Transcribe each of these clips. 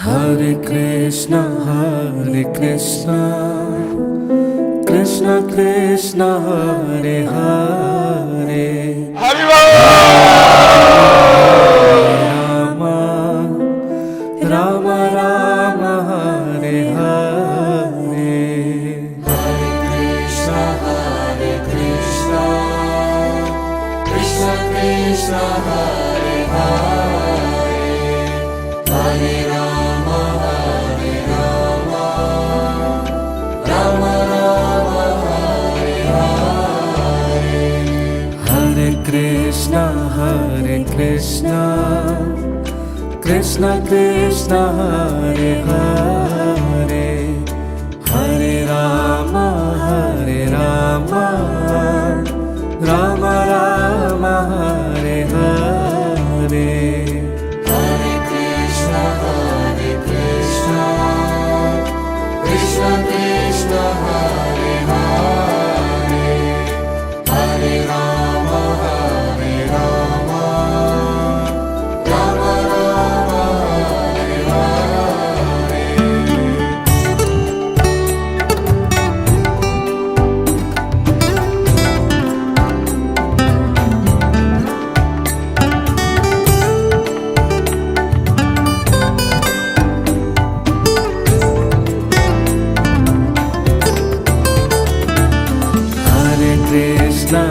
Hare Krishna, Krishna Krishna, Hare Hare, Hari Rama Rama Rama, Hare Hare. Hare Krishna, Krishna Krishna, Hare Hare, Hare Rama Rama Rama, Hare Hare. Hare Krishna, Krishna Krishna, Hare Hare, Hare Rama Rama Rama, Hare Hare. Hare Krishna, Krishna Krishna, Hare Hare, Hare Rama Rama Rama, Hare Hare.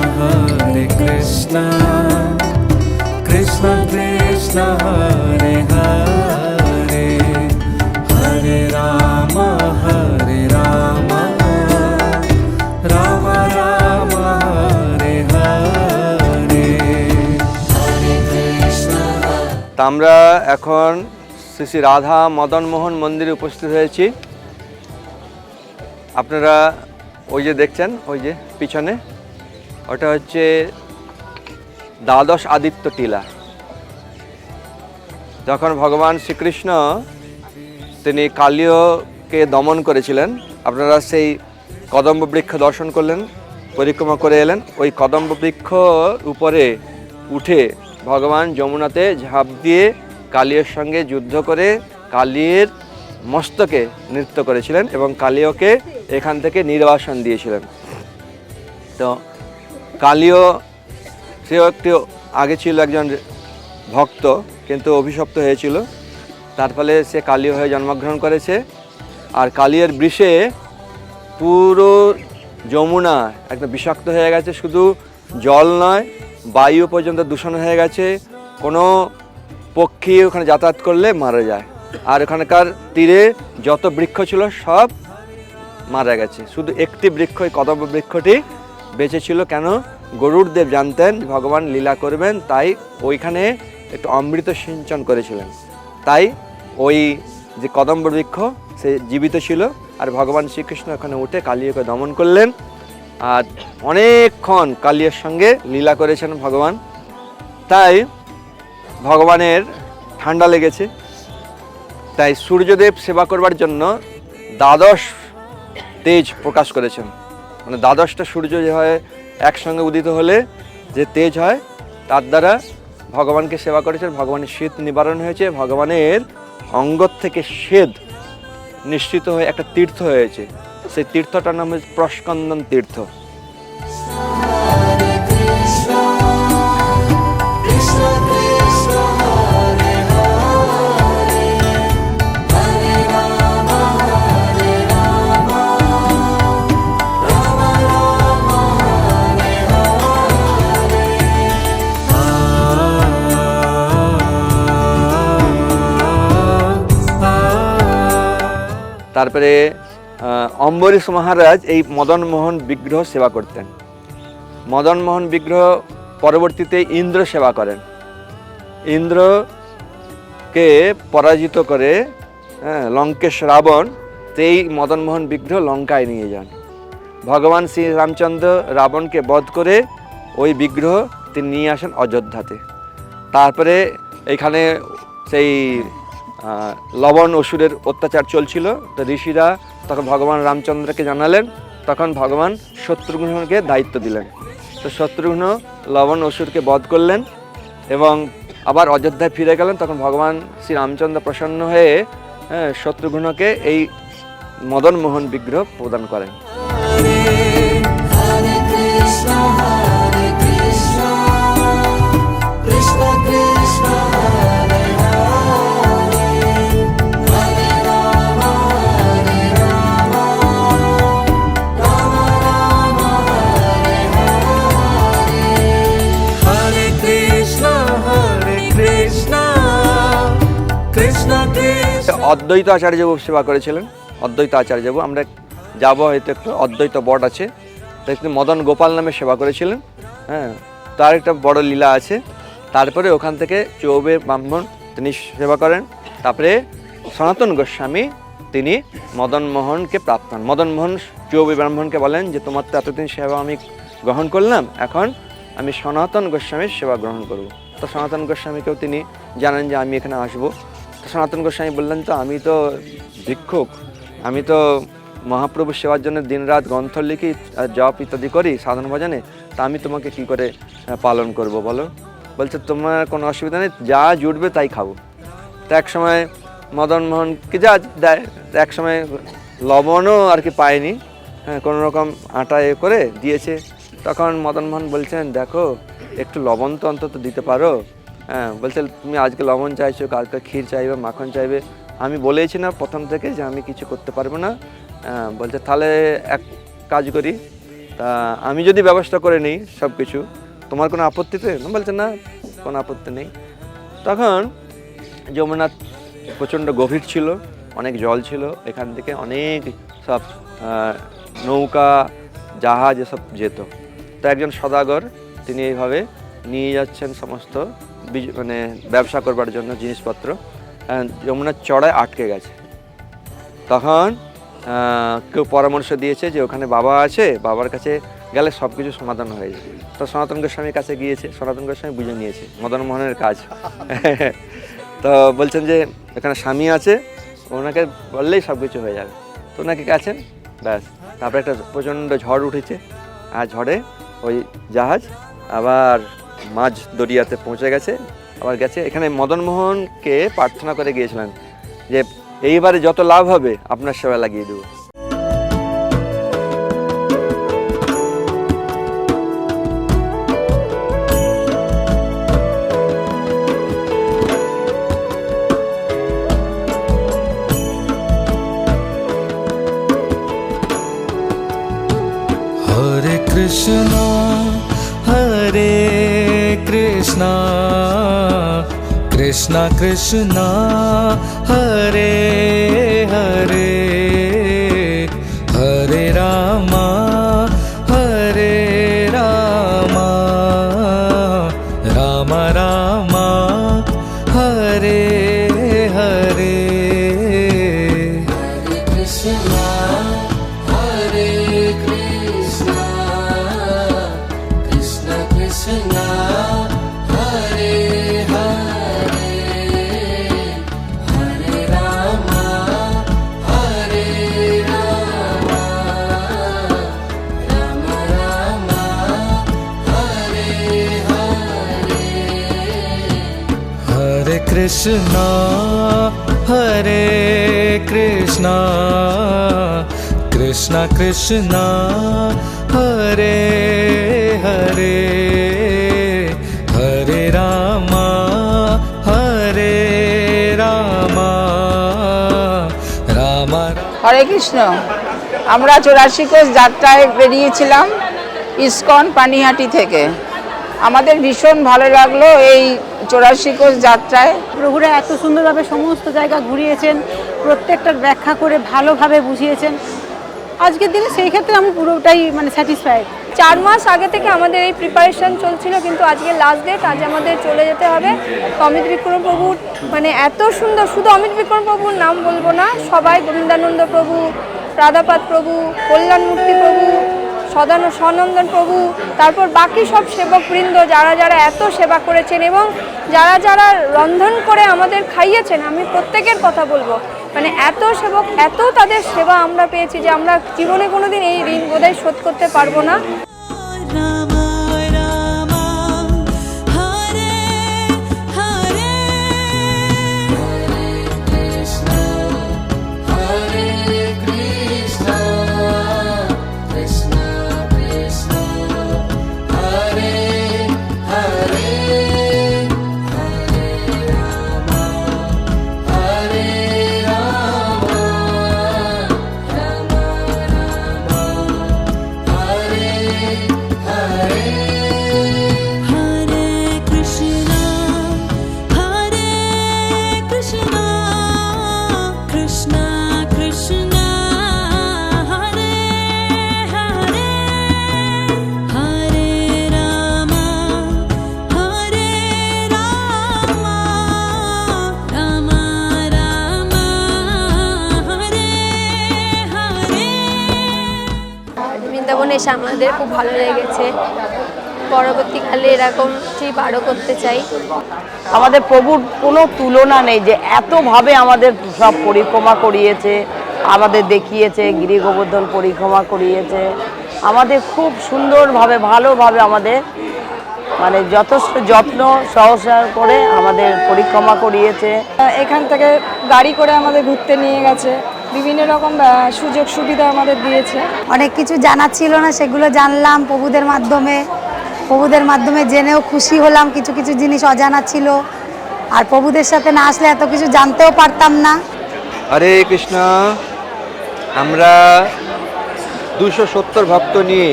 Hare Krishna, Krishna Krishna, Hare Hare, Hare Rama Rama Rama Rama, Hare Hare. Hare Krishna. তা আমরা এখন শ্রী শ্রী রাধা মদন মোহন মন্দিরে উপস্থিত হয়েছি। আপনারা ওই যে দেখছেন, ওই যে পিছনে, ওটা হচ্ছে দ্বাদশ আদিত্য টিলা। যখন ভগবান শ্রীকৃষ্ণ তিনি কালীয়কে দমন করেছিলেন, আপনারা সেই কদম্ব বৃক্ষ দর্শন করলেন, পরিক্রমা করে এলেন। ওই কদম্ব বৃক্ষ উপরে উঠে ভগবান যমুনাতে ঝাঁপ দিয়ে কালীয়ের সঙ্গে যুদ্ধ করে কালীর মস্তকে নৃত্য করেছিলেন এবং কালীয়কে এখান থেকে নির্বাসন দিয়েছিলেন। তো কালীয় সেও একটি আগে ছিল একজন ভক্ত, কিন্তু অভিশপ্ত হয়েছিল, তার ফলে সে কালীয় হয়ে জন্মগ্রহণ করেছে। আর কালীয়ের বিষে পুরো যমুনা একদম বিষাক্ত হয়ে গেছে, শুধু জল নয়, বায়ু পর্যন্ত দূষণ হয়ে গেছে। কোনো পক্ষী ওখানে যাতায়াত করলে মারা যায়। আর ওখানকার তীরে যত বৃক্ষ ছিল সব মারা গেছে, শুধু একটি বৃক্ষ, এই কদম্ব বৃক্ষটি বেঁচে ছিল। কেন? গরুড়দেব জানতেন ভগবান লীলা করবেন, তাই ওইখানে একটু অমৃত সিঞ্চন করেছিলেন, তাই ওই যে কদম্ব বৃক্ষ সে জীবিত ছিল। আর ভগবান শ্রীকৃষ্ণ ওখানে উঠে কালীয়কে দমন করলেন, আর অনেকক্ষণ কালীয়ের সঙ্গে লীলা করেছেন ভগবান। তাই ভগবানের ঠান্ডা লেগেছে, তাই সূর্যদেব সেবা করবার জন্য দ্বাদশ তেজ প্রকাশ করেছেন। মানে দ্বাদশটা সূর্য যে হয় একসঙ্গে উদিত হলে যে তেজ হয়, তার দ্বারা ভগবানকে সেবা করেছেন। ভগবানের শীত নিবারণ হয়েছে, ভগবানের অঙ্গ থেকে শ্বেদ নিশ্চিত হয়ে একটা তীর্থ হয়েছে। সেই তীর্থটার নাম হচ্ছে প্রস্কন্দন তীর্থ। তারপরে অম্বরীশ মহারাজ এই মদন মোহন বিগ্রহ সেবা করতেন। মদন মোহন বিগ্রহ পরবর্তীতে ইন্দ্র সেবা করেন। ইন্দ্রকে পরাজিত করে লঙ্কেশ রাবণ সেই মদন মোহন বিগ্রহ লঙ্কায় নিয়ে যান। ভগবান শ্রী রামচন্দ্র রাবণকে বধ করে ওই বিগ্রহ তিনি নিয়ে আসেন অযোধ্যাতে। তারপরে এখানে সেই লবণ অসুরের অত্যাচার চলছিল, তো ঋষিরা তখন ভগবান রামচন্দ্রকে জানালেন, তখন ভগবান শত্রুঘ্নকে দায়িত্ব দিলেন। তো শত্রুঘ্ন লবণ অসুরকে বধ করলেন এবং আবার অযোধ্যায় ফিরে গেলেন। তখন ভগবান শ্রী রামচন্দ্র প্রসন্ন হয়ে হ্যাঁ শত্রুঘ্নকে এই মদন মোহন বিগ্রহ প্রদান করেন। Hare Krishna, Krishna Krishna, Hare Hare, Hare Rama, Rama Rama, Hare Hare, Hare Krishna, Krishna Krishna। অদ্বৈত আচার্যবাবু সেবা করেছিলেন। অদ্বৈত আচার্যবাবু, আমরা যাব হয়তো একটু, অদ্বৈত বট আছে, তিনি মদন গোপাল নামে সেবা করেছিলেন। হ্যাঁ, তার একটা বড় লীলা আছে। তারপরে ওখান থেকে চৌবে ব্রাহ্মণ তিনি সেবা করেন। তারপরে সনাতন গোস্বামী তিনি মদন মোহনকে প্রাপ্ত হন। মদন মোহন চৌবে ব্রাহ্মণকে বলেন যে তোমার তো এতদিন সেবা আমি গ্রহণ করলাম, এখন আমি সনাতন গোস্বামীর সেবা গ্রহণ করব। তো সনাতন গোস্বামীকেও তিনি জানেন যে আমি এখানে আসবো। তো সনাতন গোস্বামী বললেন, তো আমি তো ভিক্ষুক, আমি তো মহাপ্রভুর সেবার জন্য দিনরাত গ্রন্থ লিখি, জপ ইত্যাদি করি সাধন ভজনে, তা আমি তোমাকে কি করে পালন করব বলো? বলছে তোমার কোনো অসুবিধা নেই, যা জুটবে তাই খাবো। তো এক সময় মদন মোহনকে যা দেয়, এক সময় লবণও আর কি পায়নি, হ্যাঁ কোনো রকম আটা এ করে দিয়েছে। তখন মদন মোহন বলছেন, দেখো একটু লবণ তো অন্তত দিতে পারো। হ্যাঁ, বলছে তুমি আজকে লবণ চাইছো, কালকে ক্ষীর চাইবে, মাখন চাইবে, আমি বলেছি না প্রথম থেকে যে আমি কিছু করতে পারবো না। বলছে তাহলে এক কাজ করি, তা আমি যদি ব্যবস্থা করে নিই সব কিছু, তোমার কোনো আপত্তিতে? বলছে না, কোনো আপত্তি নেই। তখন যমুনা প্রচণ্ড গভীর ছিল, অনেক জল ছিল, এখান থেকে অনেক সব নৌকা জাহাজ এসব যেত। তো একজন সদাগর তিনি এইভাবে নিয়ে যাচ্ছেন সমস্ত মানে ব্যবসা করবার জন্য জিনিসপত্র, যমুনার চড়ায় আটকে গেছে। তখন কেউ পরামর্শ দিয়েছে যে ওখানে বাবা আছে, বাবার কাছে গেলে সব কিছু সমাধান হয়ে যায়। তো সনাতন গোস্বামীর কাছে গিয়েছে, সনাতন গোস্বামী বুঝে নিয়েছে মদন মোহনের কাজ। তো বলছেন যে এখানে স্বামী আছে, ওনাকে বললেই সব কিছু হয়ে যাবে। তো ওনাকে গেছেন, ব্যাস। তারপরে একটা প্রচণ্ড ঝড় উঠেছে, আর ঝড়ে ওই জাহাজ আবার মাঝ দরিয়াতে পৌঁছে গেছে, আবার গেছে। এখানে মদন মোহনকে প্রার্থনা করে গিয়েছিলেন যে এইবারে যত লাভ হবে আপনার সেবা লাগিয়ে দেবো। Hare Krishna, Hare Krishna, Krishna Krishna, Hare Hare, Hare Rama, Hare Rama, Rama Rama, Hare Hare, Hare Krishna, Hare Krishna, Krishna Krishna, Hare Hare, Hare Rama, Hare Rama, Rama Rama, Hare Hare, Hare Krishna, Hare Krishna, Krishna Krishna, Hare Hare, Hare Rama, Hare Rama, Rama হরে কৃষ্ণ। আমরা 84 কোষ যাত্রায় বেরিয়েছিলাম ISKCON Panihati থেকে। আমাদের ভীষণ ভালো লাগলো এই 84 কোষ যাত্রায়। প্রভুরা এত সুন্দরভাবে সমস্ত জায়গা ঘুরিয়েছেন, প্রত্যেকটার ব্যাখ্যা করে ভালোভাবে বুঝিয়েছেন। আজকের দিনে সেই ক্ষেত্রে আমি পুরোটাই মানে স্যাটিসফাইড। 4 মাস আগে থেকে আমাদের এই প্রিপারেশন চলছিল, কিন্তু আজকে লাস্ট ডেট, আজ আমাদের চলে যেতে হবে। তো অমিত বিক্রম প্রভুর মানে এত সুন্দর, শুধু অমিত বিক্রম প্রভুর নাম বলবো না, সবাই গোবিন্দানন্দ প্রভু, রাধাপাদ প্রভু, কল্যাণমূর্তি প্রভু, সনন্দন প্রভু, তারপর বাকি সব সেবকবৃন্দ যারা যারা এত সেবা করেছেন এবং যারা যারা রন্ধন করে আমাদের খাইয়েছেন, আমি প্রত্যেকের কথা বলবো। মানে এত সেবক, এত তাদের সেবা আমরা পেয়েছি যে আমরা জীবনে কোনোদিন এই ঋণ বোধহয় শোধ করতে পারবো না। Krishna, এসে আমাদের খুব ভালো লেগেছে। পরবর্তীকালে এরকম ট্রিপ আরও করতে চাই। আমাদের প্রভুর কোনো তুলনা নেই, যে এতভাবে আমাদের সব পরিক্রমা করিয়েছে, আমাদের দেখিয়েছে, গিরি গোবর্ধন পরিক্রমা করিয়েছে, আমাদের খুব সুন্দরভাবে ভালোভাবে আমাদের মানে যথেষ্ট যত্ন সহকারে করে আমাদের পরিক্রমা করিয়েছে। এখান থেকে গাড়ি করে আমাদের ঘুরতে নিয়ে গেছে, বিভিন্ন রকম সুযোগ সুবিধা আমাদের দিয়েছে। অনেক কিছু জানা ছিল না, সেগুলো জানলাম প্রভুদের মাধ্যমে। প্রভুদের মাধ্যমে জেনেও খুশি হলাম, কিছু কিছু জিনিস অজানা ছিল, আর প্রভুদের সাথে না আসলে এত কিছু জানতেও পারতাম না। হরে কৃষ্ণ। আমরা 270 ভক্ত নিয়ে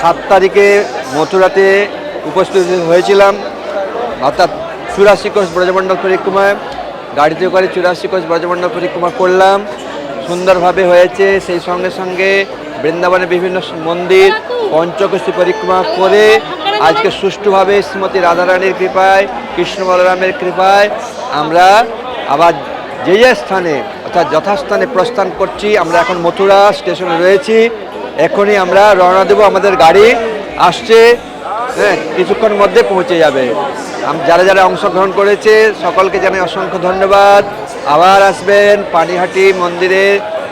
7 তারিখে মথুরাতে উপস্থিত হয়েছিলাম, অর্থাৎ 84 কোষ ব্রজমণ্ডল পরিক্রমায় গাড়িতে করে 84 কোষ ব্রজমণ্ডল পরিক্রমা করলাম। সুন্দরভাবে হয়েছে। সেই সঙ্গে সঙ্গে বৃন্দাবনে বিভিন্ন মন্দির পঞ্চকোশী পরিক্রমা করে আজকে সুষ্ঠুভাবে শ্রীমতী রাধারানীর কৃপায়, কৃষ্ণ বলরামের কৃপায় আমরা আবার যে স্থানে অর্থাৎ যথাস্থানে প্রস্থান করছি। আমরা এখন মথুরা স্টেশনে রয়েছি, এখনই আমরা রওনা দেব। আমাদের গাড়ি আসছে, হ্যাঁ, কিছুক্ষণ মধ্যে পৌঁছে যাবে। যারা যারা অংশগ্রহণ করেছে সকলকে জানাই অসংখ্য ধন্যবাদ। আবার আসবেন। পানিহাটি মন্দিরে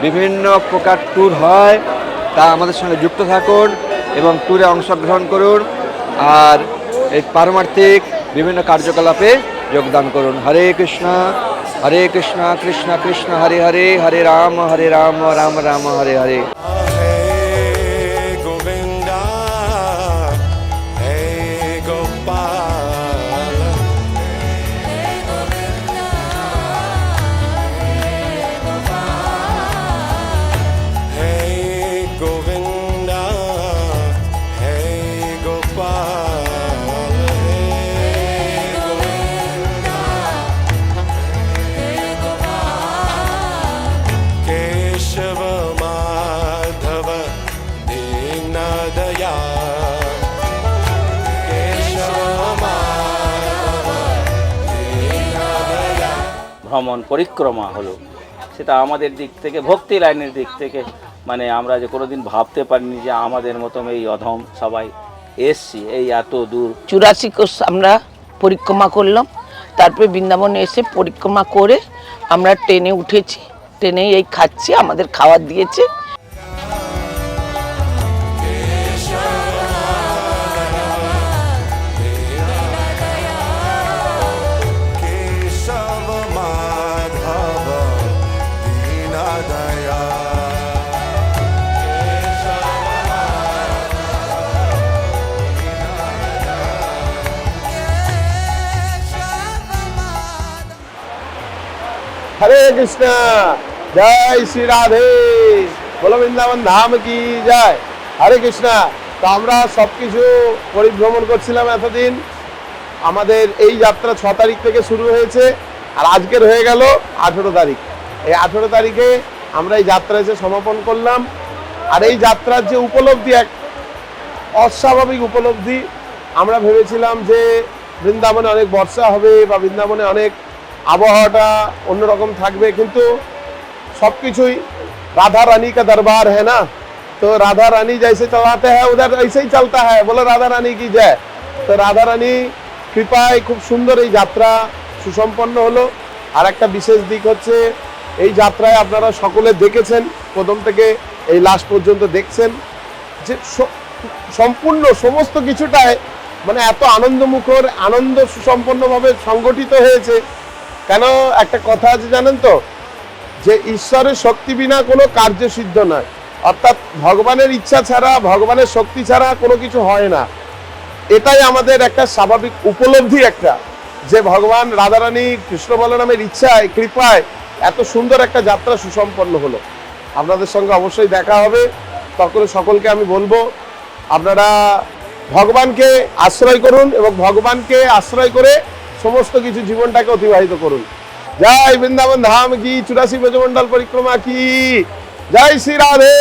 বিভিন্ন প্রকার ট্যুর হয়, তা আমাদের সঙ্গে যুক্ত থাকুন এবং ট্যুরে অংশগ্রহণ করুন, আর এই পারমার্থিক বিভিন্ন কার্যকলাপে যোগদান করুন। হরে কৃষ্ণ কৃষ্ণ কৃষ্ণ হরে হরে, হরে রাম রাম রাম হরে হরে। ভ্রমণ পরিক্রমা হলো, সেটা আমাদের দিক থেকে ভক্তি লাইনের দিক থেকে মানে আমরা যে কোনোদিন ভাবতে পারিনি যে আমাদের মতন এই অধম সবাই এসছি এই এত দূর। 84 কোষ আমরা পরিক্রমা করলাম, তারপরে বৃন্দাবনে এসে পরিক্রমা করে আমরা ট্রেনে উঠেছি, ট্রেনে এই খাচ্ছি, আমাদের খাবার দিয়েছে। हरे कृष्ण, जय श्री राधे, बोलो বৃন্দাবন ধাম কি জয়। হরে কৃষ্ণ। তো আমরা সবকিছু পরিভ্রমণ করছিলাম এতদিন। আমাদের এই যাত্রা 6 তারিখ থেকে শুরু হয়েছে, আর আজকের হয়ে গেল 18 তারিখ। এই 18 তারিখে আমরা এই যাত্রা এসে সমাপন করলাম। আর এই যাত্রার যে উপলব্ধি, এক অস্বাভাবিক উপলব্ধি। আমরা ভেবেছিলাম যে বৃন্দাবনে অনেক বর্ষা হবে বা বৃন্দাবনে অনেক আবহাওয়াটা অন্যরকম থাকবে, কিন্তু सब কিছুই राधा रानी का दरबार है ना, तो राधा रानी जैसे चलाते हैं उधर ऐसे ही चलता है। बोलो राधा रानी की जय। तो राधा रानी কৃপায় খুব সুন্দর এই যাত্রা সুসম্পন্ন হলো। আর একটা বিশেষ দিক হচ্ছে এই যাত্রায় আপনারা সকলে দেখেছেন, প্রথম থেকে এই লাস্ট পর্যন্ত দেখছেন যে সম্পূর্ণ সমস্ত কিছুটাই মানে এত আনন্দমুখর, আনন্দ সুসম্পন্নভাবে সংগঠিত হয়েছে। কেন একটা কথা আছে জানেন তো, যে ঈশ্বরের শক্তি বিনা কোনো কার্য সিদ্ধ নয়, অর্থাৎ ভগবানের ইচ্ছা ছাড়া, ভগবানের শক্তি ছাড়া কোনো কিছু হয় না। এটাই আমাদের একটা স্বাভাবিক উপলব্ধি, একটা যে ভগবান রাধারানী কৃষ্ণ বলরামের ইচ্ছায়, কৃপায় এত সুন্দর একটা যাত্রা সুসম্পন্ন হলো। আপনাদের সঙ্গে অবশ্যই দেখা হবে, তখন সকলকে আমি বলবো আপনারা ভগবানকে আশ্রয় করুন এবং ভগবানকে আশ্রয় করে সমস্ত কিছু জীবনটাকে অতিবাহিত করুন। জয় বৃন্দাবন ধাম কি, 84 ব্রজমণ্ডল পরিক্রমা কি, জয় শ্রী রাধে।